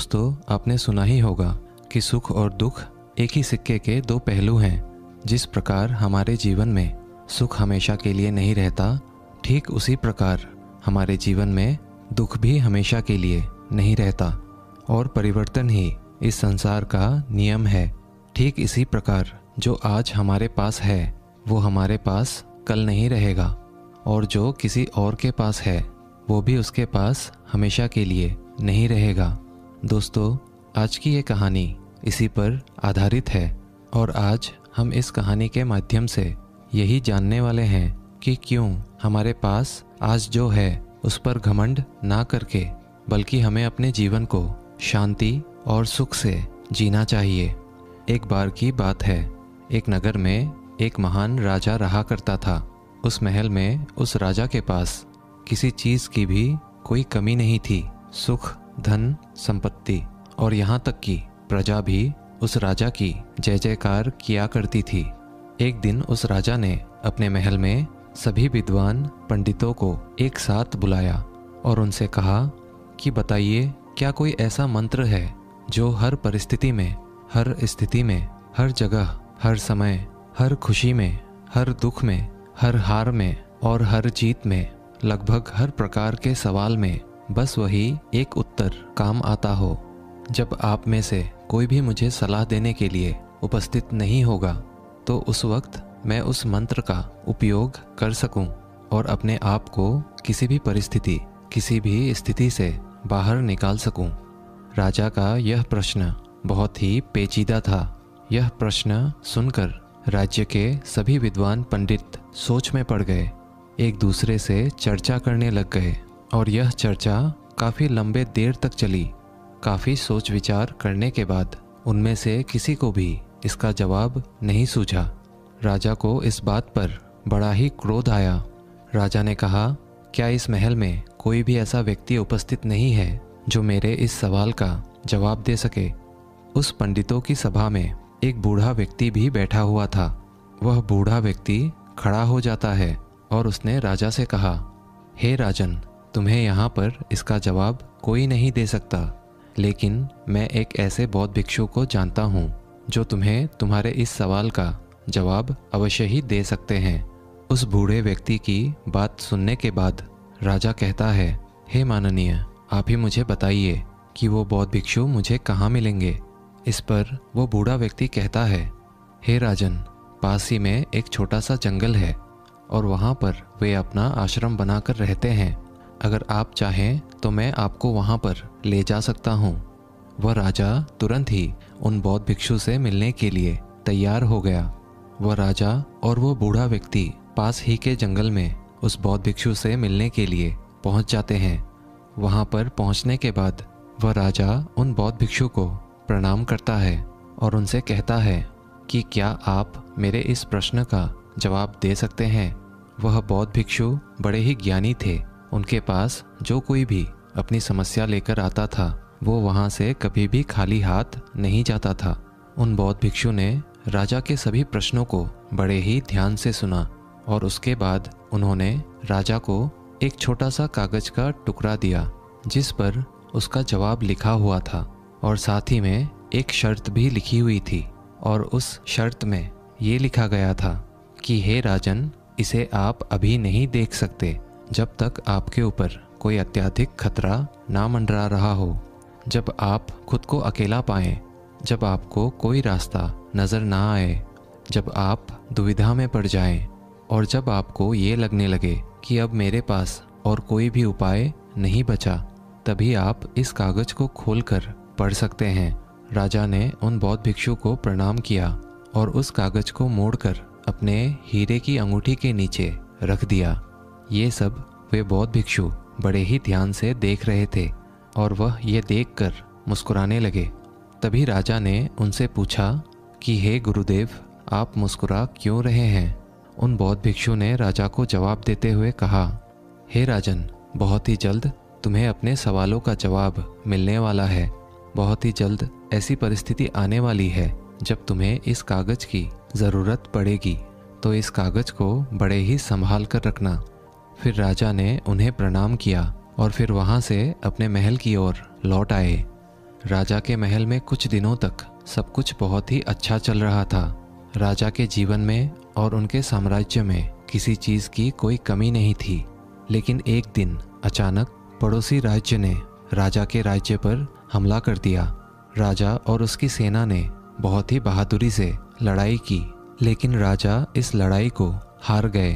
दोस्तों, आपने सुना ही होगा कि सुख और दुख एक ही सिक्के के दो पहलू हैं। जिस प्रकार हमारे जीवन में सुख हमेशा के लिए नहीं रहता, ठीक उसी प्रकार हमारे जीवन में दुख भी हमेशा के लिए नहीं रहता और परिवर्तन ही इस संसार का नियम है। ठीक इसी प्रकार जो आज हमारे पास है वो हमारे पास कल नहीं रहेगा और जो किसी और के पास है वो भी उसके पास हमेशा के लिए नहीं रहेगा। दोस्तों, आज की ये कहानी इसी पर आधारित है और आज हम इस कहानी के माध्यम से यही जानने वाले हैं कि क्यों हमारे पास आज जो है उस पर घमंड ना करके बल्कि हमें अपने जीवन को शांति और सुख से जीना चाहिए। एक बार की बात है, एक नगर में एक महान राजा रहा करता था। उस महल में उस राजा के पास किसी चीज़ की भी कोई कमी नहीं थी। सुख, धन, संपत्ति और यहाँ तक कि प्रजा भी उस राजा की जय जयकार किया करती थी। एक दिन उस राजा ने अपने महल में सभी विद्वान पंडितों को एक साथ बुलाया और उनसे कहा कि बताइए, क्या कोई ऐसा मंत्र है जो हर परिस्थिति में, हर स्थिति में, हर जगह, हर समय, हर खुशी में, हर दुख में, हर हार में और हर जीत में, लगभग हर प्रकार के सवाल में बस वही एक उत्तर काम आता हो। जब आप में से कोई भी मुझे सलाह देने के लिए उपस्थित नहीं होगा तो उस वक्त मैं उस मंत्र का उपयोग कर सकूं और अपने आप को किसी भी परिस्थिति, किसी भी स्थिति से बाहर निकाल सकूं। राजा का यह प्रश्न बहुत ही पेचीदा था। यह प्रश्न सुनकर राज्य के सभी विद्वान पंडित सोच में पड़ गए, एक दूसरे से चर्चा करने लग गए और यह चर्चा काफ़ी लंबे देर तक चली। काफ़ी सोच विचार करने के बाद उनमें से किसी को भी इसका जवाब नहीं सूझा। राजा को इस बात पर बड़ा ही क्रोध आया। राजा ने कहा, क्या इस महल में कोई भी ऐसा व्यक्ति उपस्थित नहीं है जो मेरे इस सवाल का जवाब दे सके? उस पंडितों की सभा में एक बूढ़ा व्यक्ति भी बैठा हुआ था। वह बूढ़ा व्यक्ति खड़ा हो जाता है और उसने राजा से कहा, हे राजन, तुम्हें यहाँ पर इसका जवाब कोई नहीं दे सकता, लेकिन मैं एक ऐसे बौद्ध भिक्षु को जानता हूँ जो तुम्हें तुम्हारे इस सवाल का जवाब अवश्य ही दे सकते हैं। उस बूढ़े व्यक्ति की बात सुनने के बाद राजा कहता है, हे माननीय, आप ही मुझे बताइए कि वो बौद्ध भिक्षु मुझे कहाँ मिलेंगे। इस पर वो बूढ़ा व्यक्ति कहता है, हे राजन, पास ही में एक छोटा सा जंगल है और वहाँ पर वे अपना आश्रम बनाकर रहते हैं। अगर आप चाहें तो मैं आपको वहाँ पर ले जा सकता हूँ। वह राजा तुरंत ही उन बौद्ध भिक्षु से मिलने के लिए तैयार हो गया। वह राजा और वो बूढ़ा व्यक्ति पास ही के जंगल में उस बौद्ध भिक्षु से मिलने के लिए पहुँच जाते हैं। वहाँ पर पहुँचने के बाद वह राजा उन बौद्ध भिक्षु को प्रणाम करता है और उनसे कहता है कि क्या आप मेरे इस प्रश्न का जवाब दे सकते हैं। वह बौद्ध भिक्षु बड़े ही ज्ञानी थे। उनके पास जो कोई भी अपनी समस्या लेकर आता था वो वहाँ से कभी भी खाली हाथ नहीं जाता था। उन बौद्ध भिक्षु ने राजा के सभी प्रश्नों को बड़े ही ध्यान से सुना और उसके बाद उन्होंने राजा को एक छोटा सा कागज का टुकड़ा दिया जिस पर उसका जवाब लिखा हुआ था और साथ ही में एक शर्त भी लिखी हुई थी और उस शर्त में ये लिखा गया था कि हे राजन, इसे आप अभी नहीं देख सकते जब तक आपके ऊपर कोई अत्यधिक खतरा ना मंडरा रहा हो। जब आप खुद को अकेला पाएं, जब आपको कोई रास्ता नज़र ना आए, जब आप दुविधा में पड़ जाएं और जब आपको ये लगने लगे कि अब मेरे पास और कोई भी उपाय नहीं बचा, तभी आप इस कागज़ को खोलकर पढ़ सकते हैं। राजा ने उन बौद्ध भिक्षु को प्रणाम किया और उस कागज़ को मोड़कर अपने हीरे की अंगूठी के नीचे रख दिया। ये सब वे बौद्ध भिक्षु बड़े ही ध्यान से देख रहे थे और वह ये देखकर मुस्कुराने लगे। तभी राजा ने उनसे पूछा कि हे गुरुदेव, आप मुस्कुरा क्यों रहे हैं? उन बौद्ध भिक्षु ने राजा को जवाब देते हुए कहा, हे राजन, बहुत ही जल्द तुम्हें अपने सवालों का जवाब मिलने वाला है। बहुत ही जल्द ऐसी परिस्थिति आने वाली है जब तुम्हें इस कागज़ की ज़रूरत पड़ेगी, तो इस कागज़ को बड़े ही संभाल कर रखना। फिर राजा ने उन्हें प्रणाम किया और फिर वहाँ से अपने महल की ओर लौट आए। राजा के महल में कुछ दिनों तक सब कुछ बहुत ही अच्छा चल रहा था। राजा के जीवन में और उनके साम्राज्य में किसी चीज़ की कोई कमी नहीं थी। लेकिन एक दिन अचानक पड़ोसी राज्य ने राजा के राज्य पर हमला कर दिया। राजा और उसकी सेना ने बहुत ही बहादुरी से लड़ाई की, लेकिन राजा इस लड़ाई को हार गए।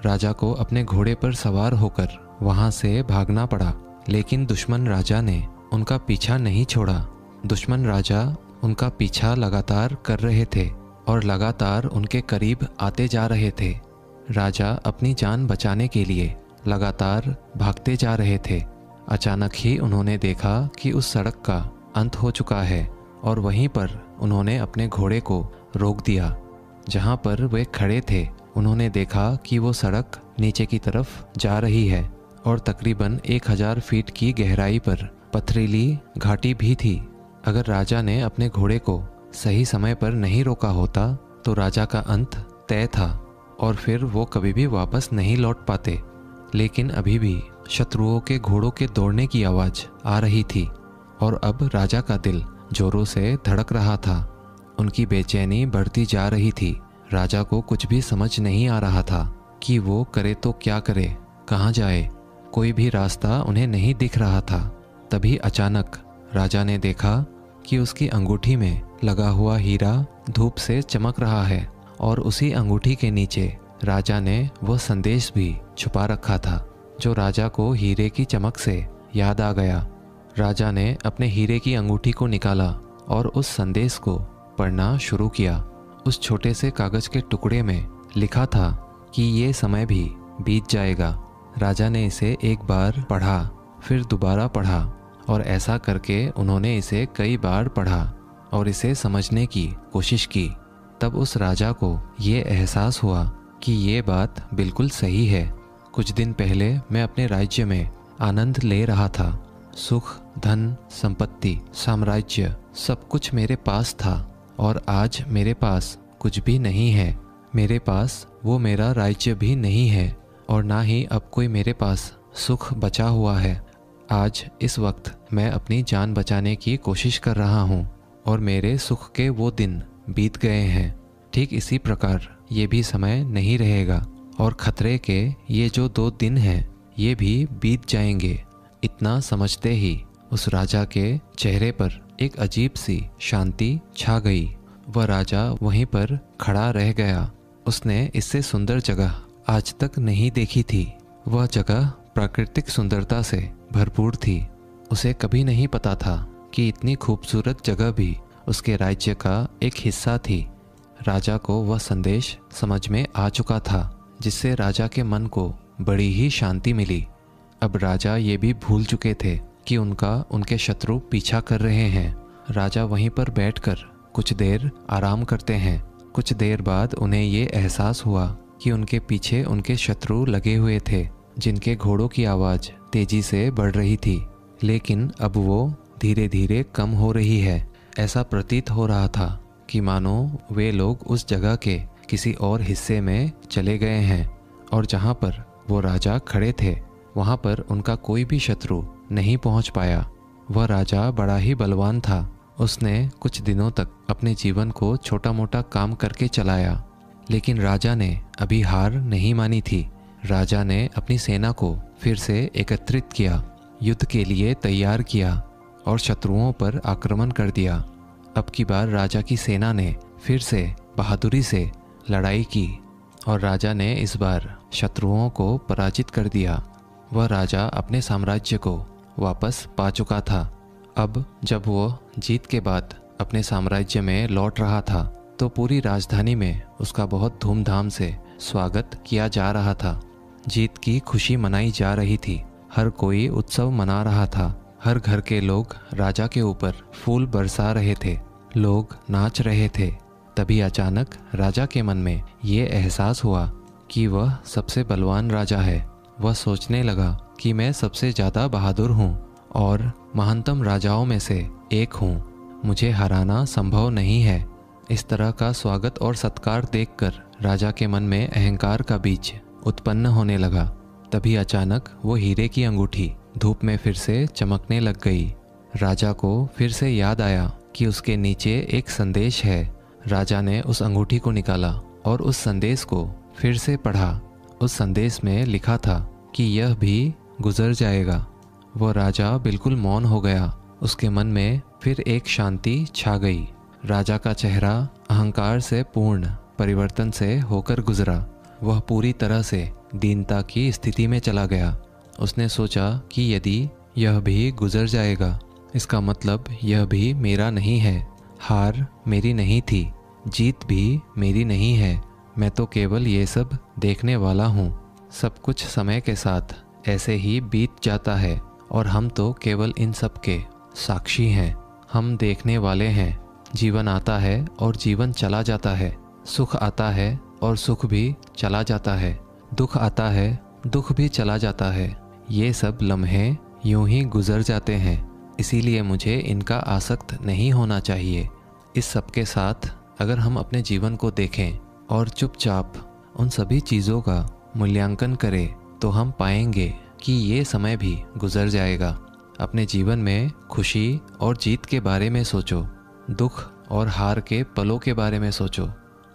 राजा को अपने घोड़े पर सवार होकर वहां से भागना पड़ा, लेकिन दुश्मन राजा ने उनका पीछा नहीं छोड़ा। दुश्मन राजा उनका पीछा लगातार कर रहे थे और लगातार उनके करीब आते जा रहे थे। राजा अपनी जान बचाने के लिए लगातार भागते जा रहे थे। अचानक ही उन्होंने देखा कि उस सड़क का अंत हो चुका है और वहीं पर उन्होंने अपने घोड़े को रोक दिया। जहां पर वे खड़े थे उन्होंने देखा कि वो सड़क नीचे की तरफ जा रही है और तकरीबन 1000 फीट की गहराई पर पथरीली घाटी भी थी। अगर राजा ने अपने घोड़े को सही समय पर नहीं रोका होता तो राजा का अंत तय था और फिर वो कभी भी वापस नहीं लौट पाते। लेकिन अभी भी शत्रुओं के घोड़ों के दौड़ने की आवाज़ आ रही थी और अब राजा का दिल जोरों से धड़क रहा था। उनकी बेचैनी बढ़ती जा रही थी। राजा को कुछ भी समझ नहीं आ रहा था कि वो करे तो क्या करे, कहाँ जाए। कोई भी रास्ता उन्हें नहीं दिख रहा था। तभी अचानक राजा ने देखा कि उसकी अंगूठी में लगा हुआ हीरा धूप से चमक रहा है और उसी अंगूठी के नीचे राजा ने वो संदेश भी छुपा रखा था जो राजा को हीरे की चमक से याद आ गया। राजा ने अपने हीरे की अंगूठी को निकाला और उस संदेश को पढ़ना शुरू किया। उस छोटे से कागज के टुकड़े में लिखा था कि ये समय भी बीत जाएगा। राजा ने इसे एक बार पढ़ा, फिर दोबारा पढ़ा और ऐसा करके उन्होंने इसे कई बार पढ़ा और इसे समझने की कोशिश की। तब उस राजा को ये एहसास हुआ कि ये बात बिल्कुल सही है। कुछ दिन पहले मैं अपने राज्य में आनंद ले रहा था। सुख, धन, संपत्ति, साम्राज्य सब कुछ मेरे पास था और आज मेरे पास कुछ भी नहीं है। मेरे पास वो मेरा राज्य भी नहीं है और ना ही अब कोई मेरे पास सुख बचा हुआ है। आज इस वक्त मैं अपनी जान बचाने की कोशिश कर रहा हूँ और मेरे सुख के वो दिन बीत गए हैं। ठीक इसी प्रकार ये भी समय नहीं रहेगा और खतरे के ये जो 2 दिन हैं ये भी बीत जाएंगे। इतना समझते ही उस राजा के चेहरे पर एक अजीब सी शांति छा गई। वह राजा वहीं पर खड़ा रह गया। उसने इससे सुंदर जगह आज तक नहीं देखी थी। वह जगह प्राकृतिक सुंदरता से भरपूर थी। उसे कभी नहीं पता था कि इतनी खूबसूरत जगह भी उसके राज्य का एक हिस्सा थी। राजा को वह संदेश समझ में आ चुका था जिससे राजा के मन को बड़ी ही शांति मिली। अब राजा ये भी भूल चुके थे कि उनके शत्रु पीछा कर रहे हैं। राजा वहीं पर बैठकर कुछ देर आराम करते हैं। कुछ देर बाद उन्हें ये एहसास हुआ कि उनके पीछे उनके शत्रु लगे हुए थे जिनके घोड़ों की आवाज़ तेजी से बढ़ रही थी, लेकिन अब वो धीरे धीरे कम हो रही है। ऐसा प्रतीत हो रहा था कि मानो वे लोग उस जगह के किसी और हिस्से में चले गए हैं और जहाँ पर वो राजा खड़े थे वहाँ पर उनका कोई भी शत्रु नहीं पहुँच पाया। वह राजा बड़ा ही बलवान था। उसने कुछ दिनों तक अपने जीवन को छोटा मोटा काम करके चलाया, लेकिन राजा ने अभी हार नहीं मानी थी। राजा ने अपनी सेना को फिर से एकत्रित किया, युद्ध के लिए तैयार किया और शत्रुओं पर आक्रमण कर दिया। अब की बार राजा की सेना ने फिर से बहादुरी से लड़ाई की और राजा ने इस बार शत्रुओं को पराजित कर दिया। वह राजा अपने साम्राज्य को वापस पा चुका था। अब जब वो जीत के बाद अपने साम्राज्य में लौट रहा था तो पूरी राजधानी में उसका बहुत धूमधाम से स्वागत किया जा रहा था। जीत की खुशी मनाई जा रही थी। हर कोई उत्सव मना रहा था। हर घर के लोग राजा के ऊपर फूल बरसा रहे थे। लोग नाच रहे थे। तभी अचानक राजा के मन में ये एहसास हुआ कि वह सबसे बलवान राजा है। वह सोचने लगा कि मैं सबसे ज़्यादा बहादुर हूँ और महानतम राजाओं में से एक हूँ। मुझे हराना संभव नहीं है। इस तरह का स्वागत और सत्कार देखकर राजा के मन में अहंकार का बीज उत्पन्न होने लगा। तभी अचानक वो हीरे की अंगूठी धूप में फिर से चमकने लग गई। राजा को फिर से याद आया कि उसके नीचे एक संदेश है। राजा ने उस अंगूठी को निकाला और उस संदेश को फिर से पढ़ा। उस संदेश में लिखा था कि यह भी गुजर जाएगा। वो राजा बिल्कुल मौन हो गया। उसके मन में फिर एक शांति छा गई। राजा का चेहरा अहंकार से पूर्ण परिवर्तन से होकर गुजरा। वह पूरी तरह से दीनता की स्थिति में चला गया। उसने सोचा कि यदि यह भी गुजर जाएगा, इसका मतलब यह भी मेरा नहीं है। हार मेरी नहीं थी, जीत भी मेरी नहीं है। मैं तो केवल ये सब देखने वाला हूँ। सब कुछ समय के साथ ऐसे ही बीत जाता है और हम तो केवल इन सब के साक्षी हैं। हम देखने वाले हैं। जीवन आता है और जीवन चला जाता है। सुख आता है और सुख भी चला जाता है। दुख आता है, दुख भी चला जाता है। ये सब लम्हे यूं ही गुजर जाते हैं। इसीलिए मुझे इनका आसक्त नहीं होना चाहिए। इस सब के साथ अगर हम अपने जीवन को देखें और चुपचाप उन सभी चीज़ों का मूल्यांकन करें तो हम पाएंगे कि ये समय भी गुजर जाएगा। अपने जीवन में खुशी और जीत के बारे में सोचो। दुख और हार के पलों के बारे में सोचो।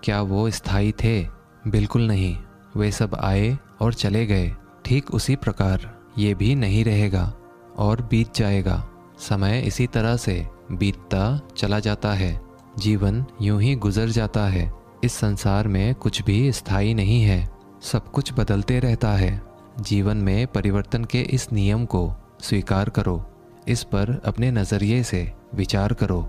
क्या वो स्थायी थे? बिल्कुल नहीं। वे सब आए और चले गए। ठीक उसी प्रकार ये भी नहीं रहेगा और बीत जाएगा। समय इसी तरह से बीतता चला जाता है। जीवन यूं ही गुजर जाता है। इस संसार में कुछ भी स्थायी नहीं है। सब कुछ बदलते रहता है। जीवन में परिवर्तन के इस नियम को स्वीकार करो। इस पर अपने नज़रिए से विचार करो।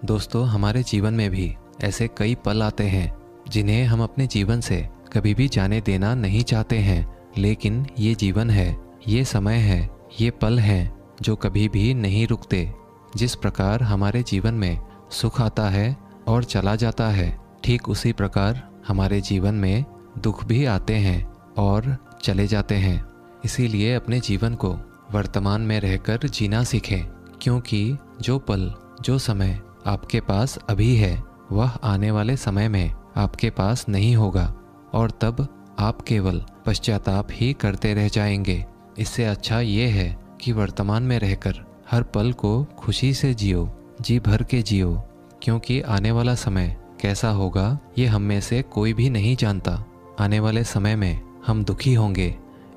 दोस्तों, हमारे जीवन में भी ऐसे कई पल आते हैं जिन्हें हम अपने जीवन से कभी भी जाने देना नहीं चाहते हैं। लेकिन ये जीवन है, ये समय है, ये पल हैं जो कभी भी नहीं रुकते। जिस प्रकार हमारे जीवन में सुख आता है और चला जाता है, ठीक उसी प्रकार हमारे जीवन में दुख भी आते हैं और चले जाते हैं। इसीलिए अपने जीवन को वर्तमान में रहकर जीना सीखें, क्योंकि जो पल, जो समय आपके पास अभी है, वह आने वाले समय में आपके पास नहीं होगा और तब आप केवल पश्चाताप ही करते रह जाएंगे। इससे अच्छा ये है कि वर्तमान में रहकर हर पल को खुशी से जियो, जी भर के जियो, क्योंकि आने वाला समय कैसा होगा ये हम में से कोई भी नहीं जानता। आने वाले समय में हम दुखी होंगे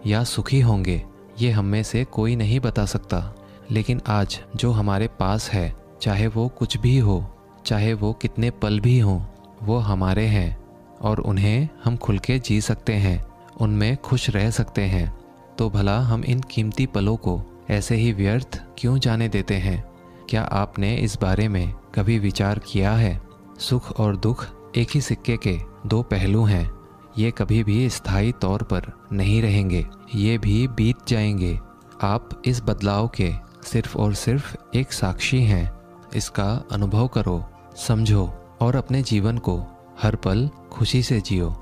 या सुखी होंगे, ये हम में से कोई नहीं बता सकता। लेकिन आज जो हमारे पास है, चाहे वो कुछ भी हो, चाहे वो कितने पल भी हों, वो हमारे हैं और उन्हें हम खुल के जी सकते हैं, उनमें खुश रह सकते हैं। तो भला हम इन कीमती पलों को ऐसे ही व्यर्थ क्यों जाने देते हैं? क्या आपने इस बारे में कभी विचार किया है? सुख और दुख एक ही सिक्के के दो पहलू हैं। ये कभी भी स्थायी तौर पर नहीं रहेंगे, ये भी बीत जाएंगे। आप इस बदलाव के सिर्फ और सिर्फ एक साक्षी हैं। इसका अनुभव करो, समझो और अपने जीवन को हर पल खुशी से जियो।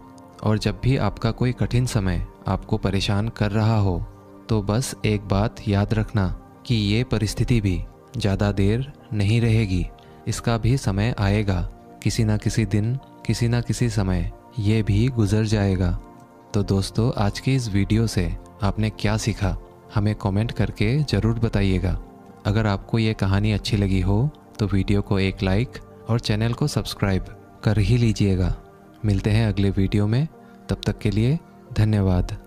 और जब भी आपका कोई कठिन समय आपको परेशान कर रहा हो, तो बस एक बात याद रखना कि ये परिस्थिति भी ज़्यादा देर नहीं रहेगी। इसका भी समय आएगा। किसी न किसी दिन, किसी न किसी समय ये भी गुजर जाएगा। तो दोस्तों, आज की इस वीडियो से आपने क्या सीखा, हमें कमेंट करके ज़रूर बताइएगा। अगर आपको ये कहानी अच्छी लगी हो तो वीडियो को एक लाइक और चैनल को सब्सक्राइब कर ही लीजिएगा। मिलते हैं अगले वीडियो में। तब तक के लिए धन्यवाद।